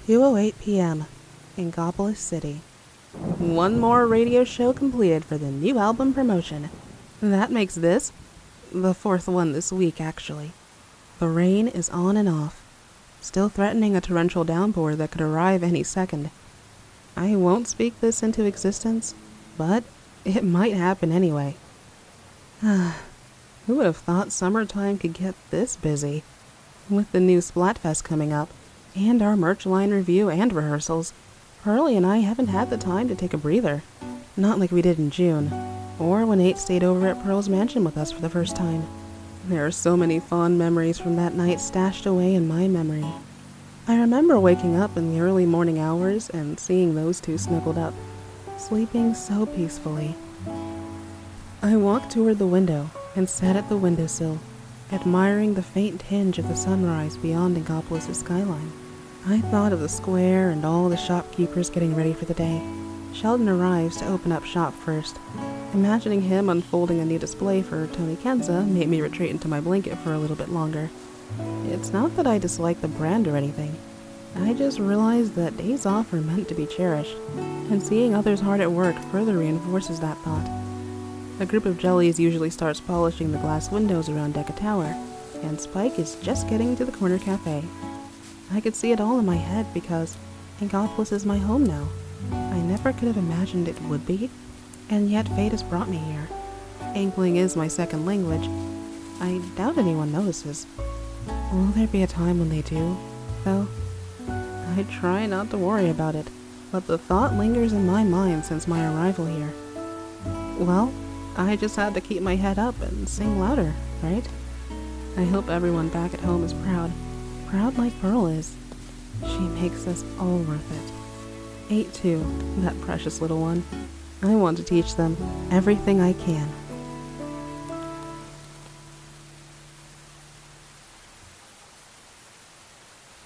2:08 p.m. Inkopolis City. One more radio show completed for the new album promotion. That makes this the fourth one this week, actually. The rain is on and off, still threatening a torrential downpour that could arrive any second. I won't speak this into existence, but it might happen anyway. Who would have thought summertime could get this busy? With the new Splatfest coming up, and our merch line review and rehearsals, Pearlie and I haven't had the time to take a breather. Not like we did in June, or when 8 stayed over at Pearl's mansion with us for the first time. There are so many fond memories from that night stashed away in my memory. I remember waking up in the early morning hours and seeing those two snuggled up, sleeping so peacefully. I walked toward the window and sat at the windowsill, admiring the faint tinge of the sunrise beyond Inkopolis' skyline. I thought of the square and all the shopkeepers getting ready for the day. Sheldon arrives to open up shop first. Imagining him unfolding a new display for Tony Kenza made me retreat into my blanket for a little bit longer. It's not that I dislike the brand or anything. I just realized that days off are meant to be cherished, and seeing others hard at work further reinforces that thought. A group of jellies usually starts polishing the glass windows around Deca Tower, and Spike is just getting to the corner cafe. I could see it all in my head because Inkopolis is my home now. I never could have imagined it would be, and yet fate has brought me here. Inkling is my second language. I doubt anyone notices. Will there be a time when they do, though? I try not to worry about it, but the thought lingers in my mind since my arrival here. Well, I just had to keep my head up and sing louder, right? I hope everyone back at home is proud. Proud like Pearl is. She makes us all worth it. 8 too, that precious little one. I want to teach them everything I can.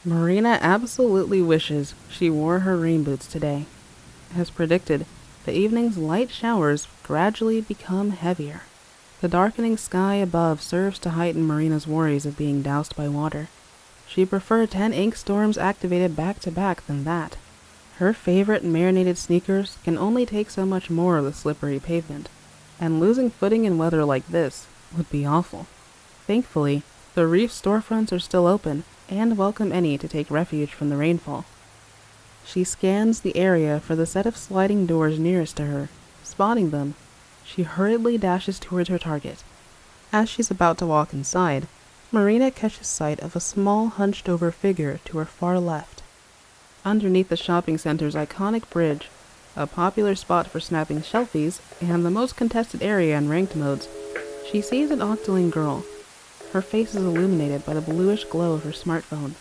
Marina absolutely wishes she wore her rain boots today. As predicted, the evening's light showers gradually become heavier. The darkening sky above serves to heighten Marina's worries of being doused by water. She'd prefer 10 ink storms activated back-to-back than that. Her favorite marinated sneakers can only take so much more of the slippery pavement, and losing footing in weather like this would be awful. Thankfully, the reef storefronts are still open and welcome any to take refuge from the rainfall. She scans the area for the set of sliding doors nearest to her. Spotting them, she hurriedly dashes towards her target. As she's about to walk inside, Marina catches sight of a small hunched-over figure to her far left. Underneath the shopping center's iconic bridge, a popular spot for snapping selfies and the most contested area in ranked modes, she sees an Octarian girl. Her face is illuminated by the bluish glow of her smartphone.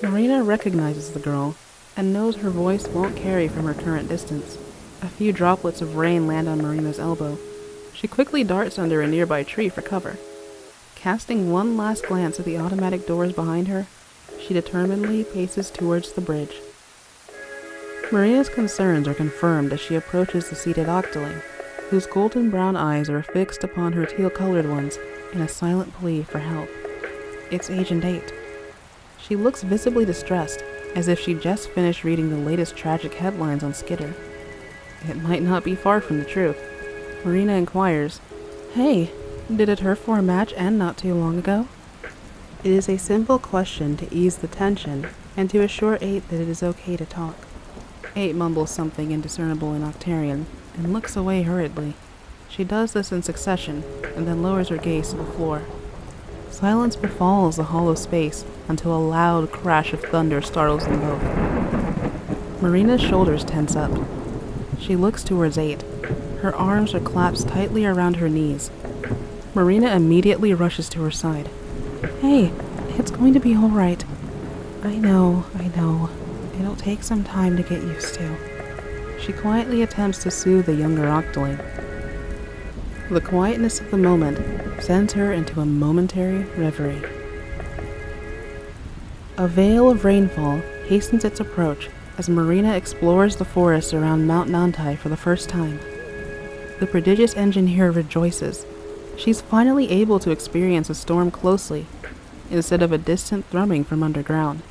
Marina recognizes the girl and knows her voice won't carry from her current distance. A few droplets of rain land on Marina's elbow. She quickly darts under a nearby tree for cover. Casting one last glance at the automatic doors behind her, she determinedly paces towards the bridge. Marina's concerns are confirmed as she approaches the seated Octoling, whose golden brown eyes are fixed upon her teal-colored ones in a silent plea for help. It's Agent 8. She looks visibly distressed, as if she just finished reading the latest tragic headlines on Skitter. It might not be far from the truth. Marina inquires, "Hey, did a turf war match end not too long ago?" It is a simple question to ease the tension and to assure 8 that it is okay to talk. 8 mumbles something indiscernible in Octarian and looks away hurriedly. She does this in succession and then lowers her gaze to the floor. Silence befalls the hollow space until a loud crash of thunder startles them both. Marina's shoulders tense up. She looks towards 8. Her arms are clasped tightly around her knees. Marina immediately rushes to her side. "Hey, it's going to be all right. I know. It'll take some time to get used to." She quietly attempts to soothe the younger Octoling. The quietness of the moment sends her into a momentary reverie. A veil of rainfall hastens its approach as Marina explores the forest around Mount Nantai for the first time. The prodigious engineer rejoices. She's finally able to experience a storm closely, instead of a distant thrumming from underground.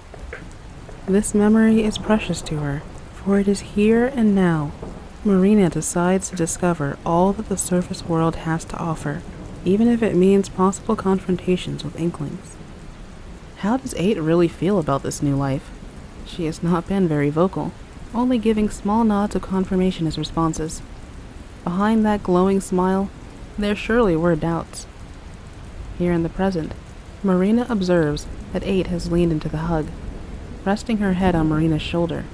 This memory is precious to her, for it is here and now. Marina decides to discover all that the surface world has to offer, even if it means possible confrontations with Inklings. How does 8 really feel about this new life? She has not been very vocal, only giving small nods of confirmation as responses. Behind that glowing smile, there surely were doubts. Here in the present, Marina observes that 8 has leaned into the hug, resting her head on Marina's shoulder.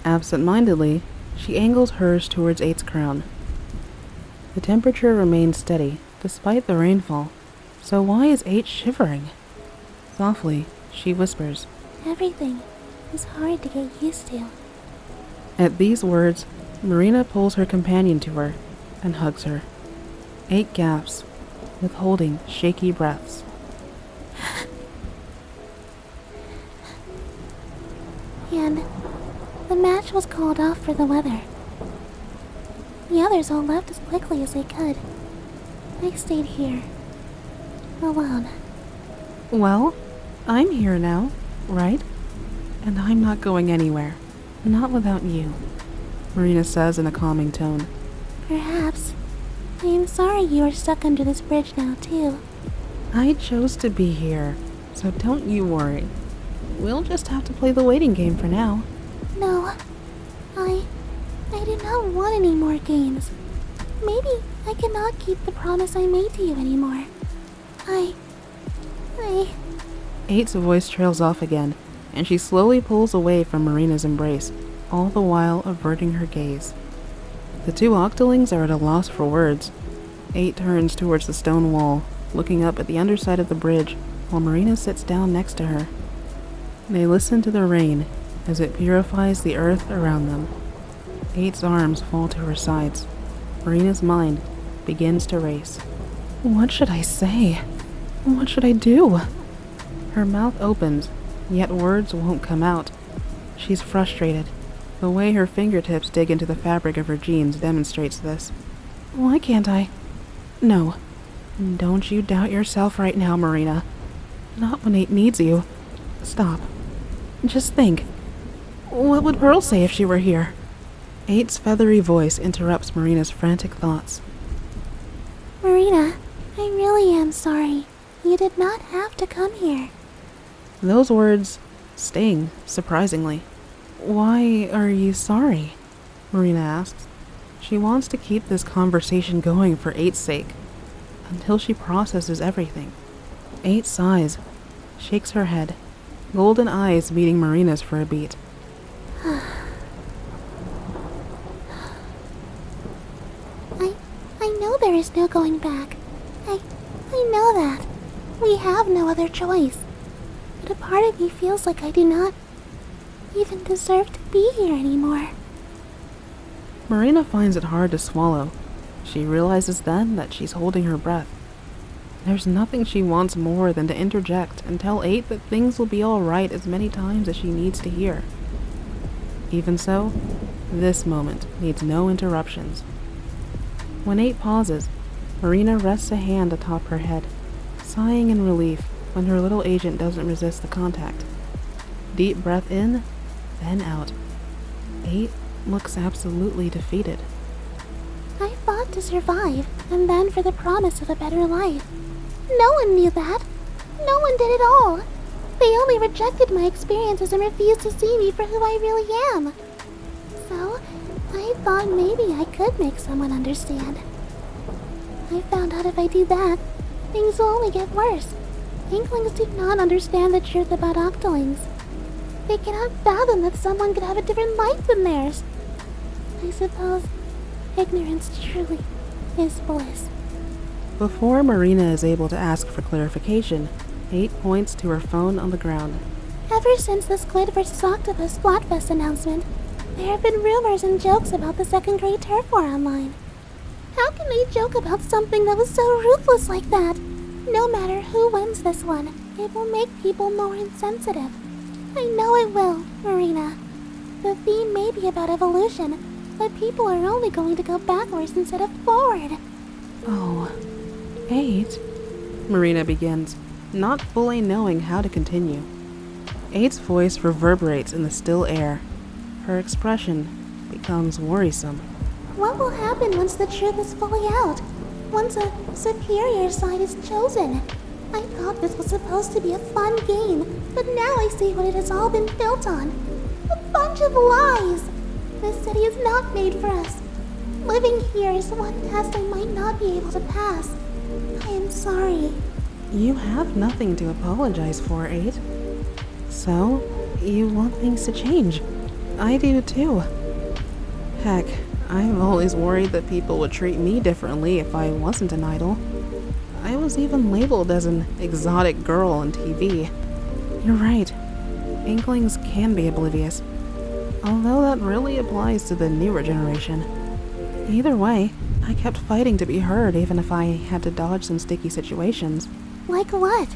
Absent-mindedly, she angles hers towards 8's crown. The temperature remains steady, despite the rainfall, so why is 8 shivering? Softly, she whispers, Everything is hard to get used to. At these words, Marina pulls her companion to her and hugs her. 8 gasps, withholding shaky breaths. And the match was called off for the weather. The others all left as quickly as they could. I stayed here, alone. Well, I'm here now, right? And I'm not going anywhere. Not without you, Marina says in a calming tone. Perhaps. I am sorry you are stuck under this bridge now, too. I chose to be here, so don't you worry. We'll just have to play the waiting game for now. No, I do not want any more games. Maybe I cannot keep the promise I made to you anymore. I... 8's voice trails off again, and she slowly pulls away from Marina's embrace, all the while averting her gaze. The two Octolings are at a loss for words. 8 turns towards the stone wall, looking up at the underside of the bridge, while Marina sits down next to her. They listen to the rain as it purifies the earth around them. 8's arms fall to her sides. Marina's mind begins to race. What should I say? What should I do? Her mouth opens, yet words won't come out. She's frustrated. The way her fingertips dig into the fabric of her jeans demonstrates this. Why can't I? No. Don't you doubt yourself right now, Marina. Not when 8 needs you. Stop. Just think. What would Pearl say if she were here? 8's feathery voice interrupts Marina's frantic thoughts. Marina, I really am sorry. You did not have to come here. Those words sting, surprisingly. Why are you sorry? Marina asks. She wants to keep this conversation going for 8's sake, until she processes everything. 8 sighs, shakes her head, golden eyes meeting Marina's for a beat. I know there is no going back. I know that. We have no other choice. But a part of me feels like I do not even deserve to be here anymore. Marina finds it hard to swallow. She realizes then that she's holding her breath. There's nothing she wants more than to interject and tell 8 that things will be all right as many times as she needs to hear. Even so, this moment needs no interruptions. When 8 pauses, Marina rests a hand atop her head, sighing in relief when her little agent doesn't resist the contact. Deep breath in, then out. 8 looks absolutely defeated. I fought to survive, and then for the promise of a better life. No one knew that. No one did at all. They only rejected my experiences and refused to see me for who I really am. So, I thought maybe I could make someone understand. I found out if I do that, things will only get worse. Inklings do not understand the truth about Octolings. They cannot fathom that someone could have a different life than theirs. I suppose ignorance truly is bliss. Before Marina is able to ask for clarification, 8 points to her phone on the ground. Ever since the Squid vs. Octopus Splatfest announcement, there have been rumors and jokes about the second grade turf war online. How can they joke about something that was so ruthless like that? No matter who wins this one, it will make people more insensitive. I know it will, Marina. The theme may be about evolution, but people are only going to go backwards instead of forward. Oh, 8? Marina begins, not fully knowing how to continue. 8's voice reverberates in the still air. Her expression becomes worrisome. What will happen once the truth is fully out? Once a superior side is chosen? I thought this was supposed to be a fun game, but now I see what it has all been built on. A bunch of lies! This city is not made for us. Living here is one test I might not be able to pass. I am sorry. You have nothing to apologize for, 8. So, you want things to change. I do too. Heck, I've always worried that people would treat me differently if I wasn't an idol. I was even labeled as an exotic girl on TV. You're right. Inklings can be oblivious. Although that really applies to the newer generation. Either way, I kept fighting to be heard even if I had to dodge some sticky situations. Like what?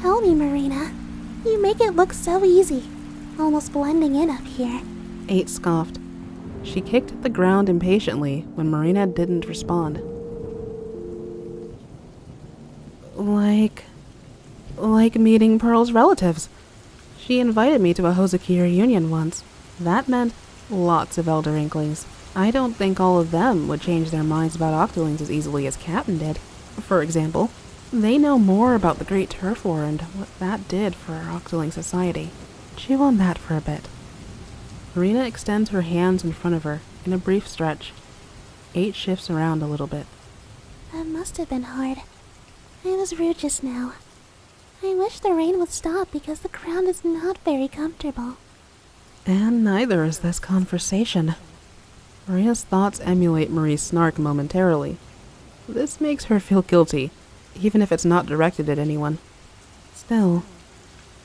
Tell me, Marina. You make it look so easy. Almost blending in up here. 8 scoffed. She kicked at the ground impatiently when Marina didn't respond. Like meeting Pearl's relatives. She invited me to a Hozaki reunion once. That meant lots of elder Inklings. I don't think all of them would change their minds about Octolings as easily as Captain did. For example, they know more about the Great Turf War and what that did for our Octoling society. Chew on that for a bit. Marina extends her hands in front of her in a brief stretch. 8 shifts around a little bit. That must have been hard. I was rude just now. I wish the rain would stop because the ground is not very comfortable. And neither is this conversation. Maria's thoughts emulate Marie's snark momentarily. This makes her feel guilty, even if it's not directed at anyone. Still,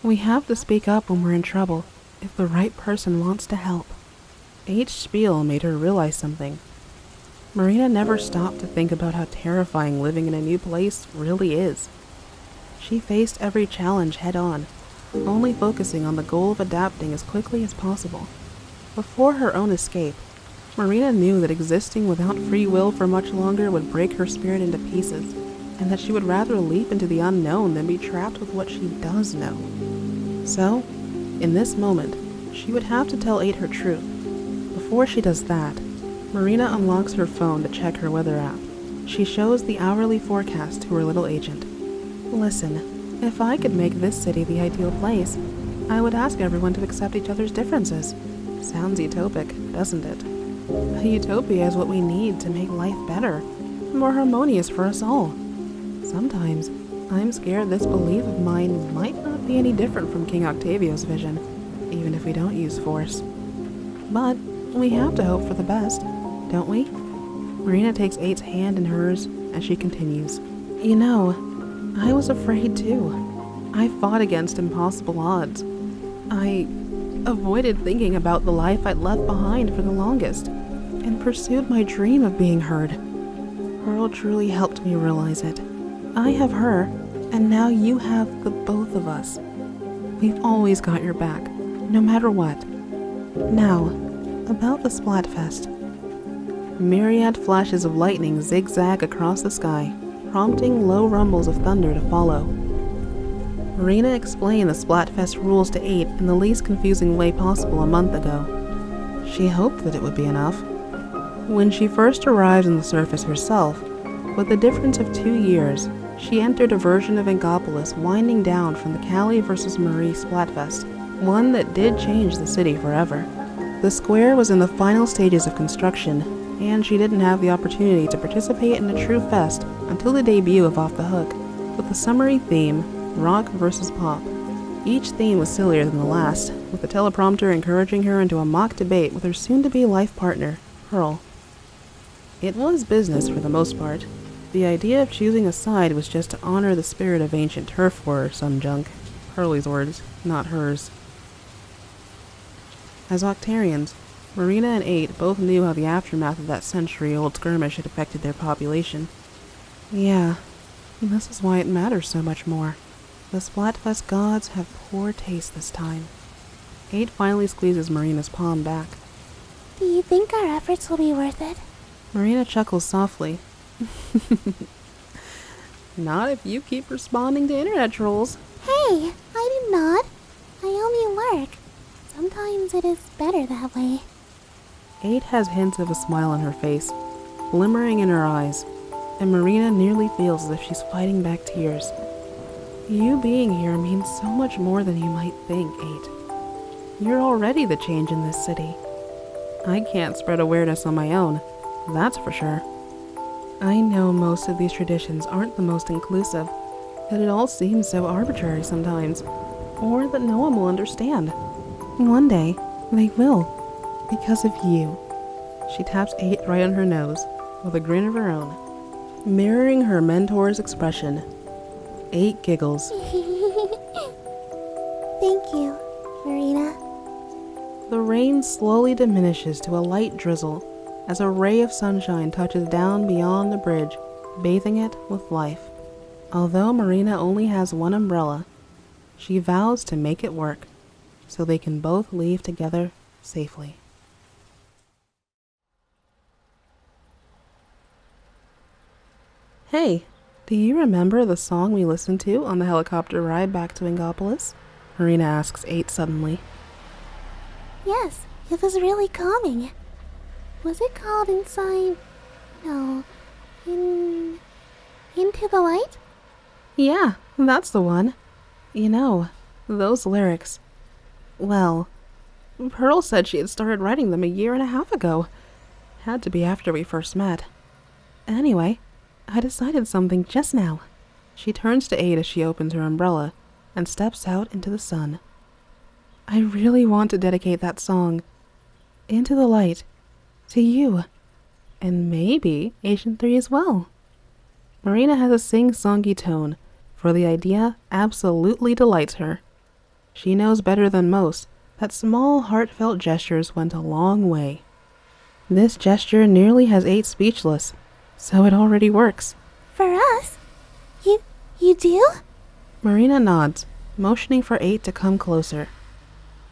we have to speak up when we're in trouble, if the right person wants to help. 8's spiel made her realize something. Marina never stopped to think about how terrifying living in a new place really is. She faced every challenge head-on, only focusing on the goal of adapting as quickly as possible. Before her own escape, Marina knew that existing without free will for much longer would break her spirit into pieces, and that she would rather leap into the unknown than be trapped with what she does know. So, in this moment, she would have to tell 8 her truth. Before she does that, Marina unlocks her phone to check her weather app. She shows the hourly forecast to her little agent. Listen, if I could make this city the ideal place, I would ask everyone to accept each other's differences. Sounds utopic, doesn't it? A utopia is what we need to make life better, more harmonious for us all. Sometimes, I'm scared this belief of mine might not be any different from King Octavio's vision, even if we don't use force. But we have to hope for the best, don't we? Marina takes 8's hand in hers as she continues. You know, I was afraid too. I fought against impossible odds. I avoided thinking about the life I'd left behind for the longest, and pursued my dream of being heard. Pearl truly helped me realize it. I have her, and now you have the both of us. We've always got your back, no matter what. Now, about the Splatfest. Myriad flashes of lightning zigzag across the sky, prompting low rumbles of thunder to follow. Marina explained the Splatfest rules to 8 in the least confusing way possible a month ago. She hoped that it would be enough. When she first arrived on the surface herself, with the difference of 2 years, she entered a version of Inkopolis winding down from the Callie vs. Marie Splatfest, one that did change the city forever. The square was in the final stages of construction, and she didn't have the opportunity to participate in a true fest until the debut of Off the Hook, with the summary theme, Rock vs. Pop. Each theme was sillier than the last, with the teleprompter encouraging her into a mock debate with her soon-to-be life partner, Pearl. It was business for the most part. The idea of choosing a side was just to honor the spirit of ancient turf war or some junk. Pearlie's words, not hers. As Octarians, Marina and 8 both knew how the aftermath of that century-old skirmish had affected their population. Yeah, this is why it matters so much more. The Splatfest gods have poor taste this time. 8 finally squeezes Marina's palm back. Do you think our efforts will be worth it? Marina chuckles softly. Not if you keep responding to internet trolls. Hey, I did not. I work. Sometimes it is better that way. 8 has hints of a smile on her face, glimmering in her eyes, and Marina nearly feels as if she's fighting back tears. You being here means so much more than you might think, 8. You're already the change in this city. I can't spread awareness on my own, that's for sure. I know most of these traditions aren't the most inclusive, that it all seems so arbitrary sometimes, or that no one will understand. One day, they will, because of you. She taps 8 right on her nose, with a grin of her own, mirroring her mentor's expression. 8 giggles. Thank you, Marina. The rain slowly diminishes to a light drizzle as a ray of sunshine touches down beyond the bridge, bathing it with life. Although Marina only has one umbrella, she vows to make it work so they can both leave together safely. Hey, do you remember the song we listened to on the helicopter ride back to Inkopolis? Marina asks 8 suddenly. Yes, it was really calming. Was it called Inside? No. Into the Light? Yeah, that's the one. You know, those lyrics. Well, Pearl said she had started writing them a year and a half ago. Had to be after we first met. Anyway, I decided something just now. She turns to 8 as she opens her umbrella and steps out into the sun. I really want to dedicate that song, Into the Light, to you, and maybe Asian 3 as well. Marina has a sing-songy tone, for the idea absolutely delights her. She knows better than most that small, heartfelt gestures went a long way. This gesture nearly has 8 speechless, so it already works. For us? You do? Marina nods, motioning for 8 to come closer.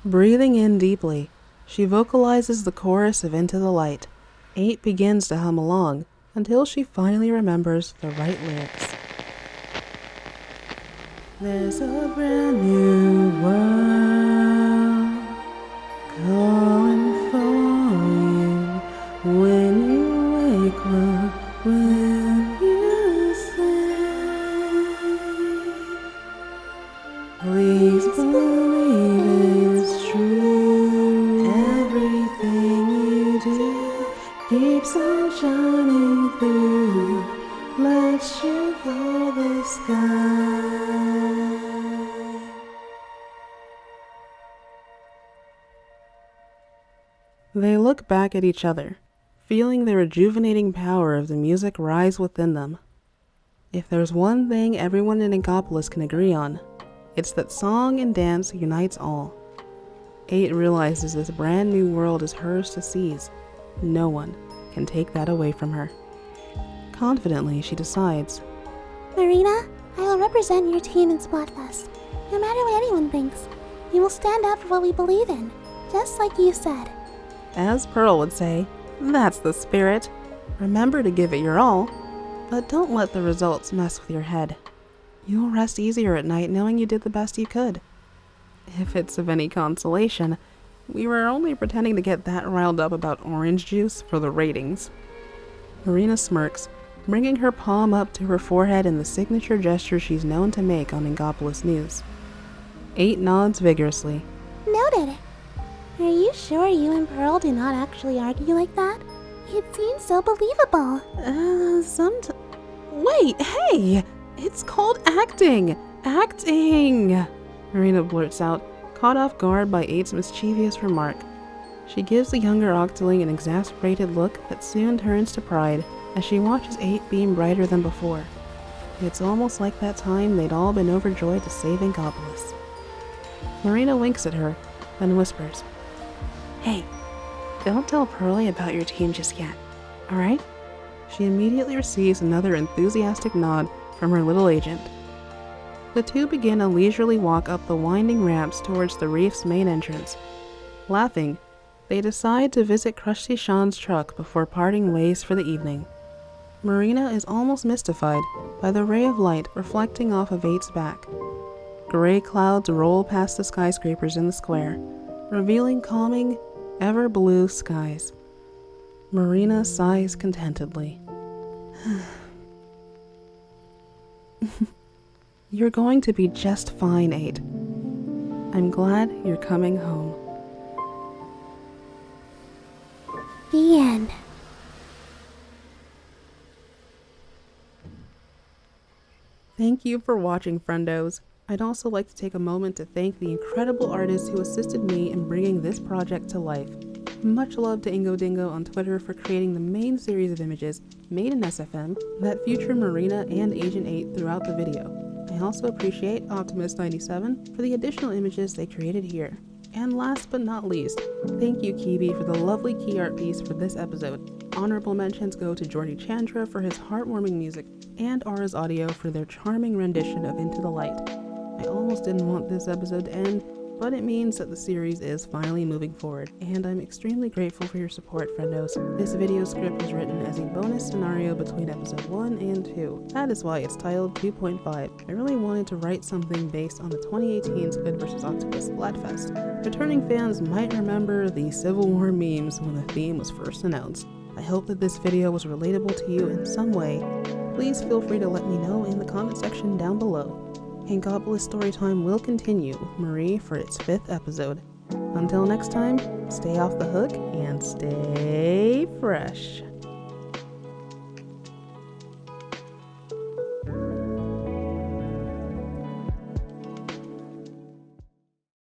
Breathing in deeply, she vocalizes the chorus of Into the Light. 8 begins to hum along until she finally remembers the right lyrics. There's a brand new world calling for you when you wake up, when you say, please believe it's true. Everything you do keeps on shining through. Let's shoot for the sky. They look back at each other, feeling the rejuvenating power of the music rise within them. If there's one thing everyone in Inkopolis can agree on, it's that song and dance unites all. 8 realizes this brand new world is hers to seize. No one can take that away from her. Confidently, she decides, Marina, I will represent your team in Splatfest. No matter what anyone thinks, we will stand up for what we believe in, just like you said. As Pearl would say, that's the spirit. Remember to give it your all, but don't let the results mess with your head. You'll rest easier at night knowing you did the best you could. If it's of any consolation, we were only pretending to get that riled up about orange juice for the ratings. Marina smirks, bringing her palm up to her forehead in the signature gesture she's known to make on Inkopolis News. 8 nods vigorously. Noted. Are you sure you and Pearl do not actually argue like that? It seems so believable. Wait, hey! It's called acting! Acting! Marina blurts out, caught off guard by 8's mischievous remark. She gives the younger Octoling an exasperated look that soon turns to pride as she watches 8 beam brighter than before. It's almost like that time they'd all been overjoyed to save Inkopolis. Marina winks at her, then whispers, Hey, don't tell Pearlie about your team just yet, alright? She immediately receives another enthusiastic nod from her little agent. The two begin a leisurely walk up the winding ramps towards the reef's main entrance. Laughing, they decide to visit Krusty Sean's truck before parting ways for the evening. Marina is almost mystified by the ray of light reflecting off of 8's back. Gray clouds roll past the skyscrapers in the square, revealing calming, ever-blue skies. Marina sighs contentedly. You're going to be just fine, 8. I'm glad you're coming home. The end. Thank you for watching, friendos. I'd also like to take a moment to thank the incredible artists who assisted me in bringing this project to life. Much love to Ingo Dingo on Twitter for creating the main series of images made in SFM that feature Marina and Agent 8 throughout the video. I also appreciate Optimist97 for the additional images they created here. And last but not least, thank you Kibi for the lovely key art piece for this episode. Honorable mentions go to Jordi Chandra for his heartwarming music and Aura's Audio for their charming rendition of Into the Light. I almost didn't want this episode to end, but it means that the series is finally moving forward, and I'm extremely grateful for your support, friendos. This video script was written as a bonus scenario between episode 1 and 2. That is why it's titled 2.5. I really wanted to write something based on the 2018 Squid vs. Octopus Splatfest. Returning fans might remember the Civil War memes when the theme was first announced. I hope that this video was relatable to you in some way. Please feel free to let me know in the comment section down below. Inkopolis Storytime will continue with Marie for its 5th episode. Until next time, stay off the hook and stay fresh.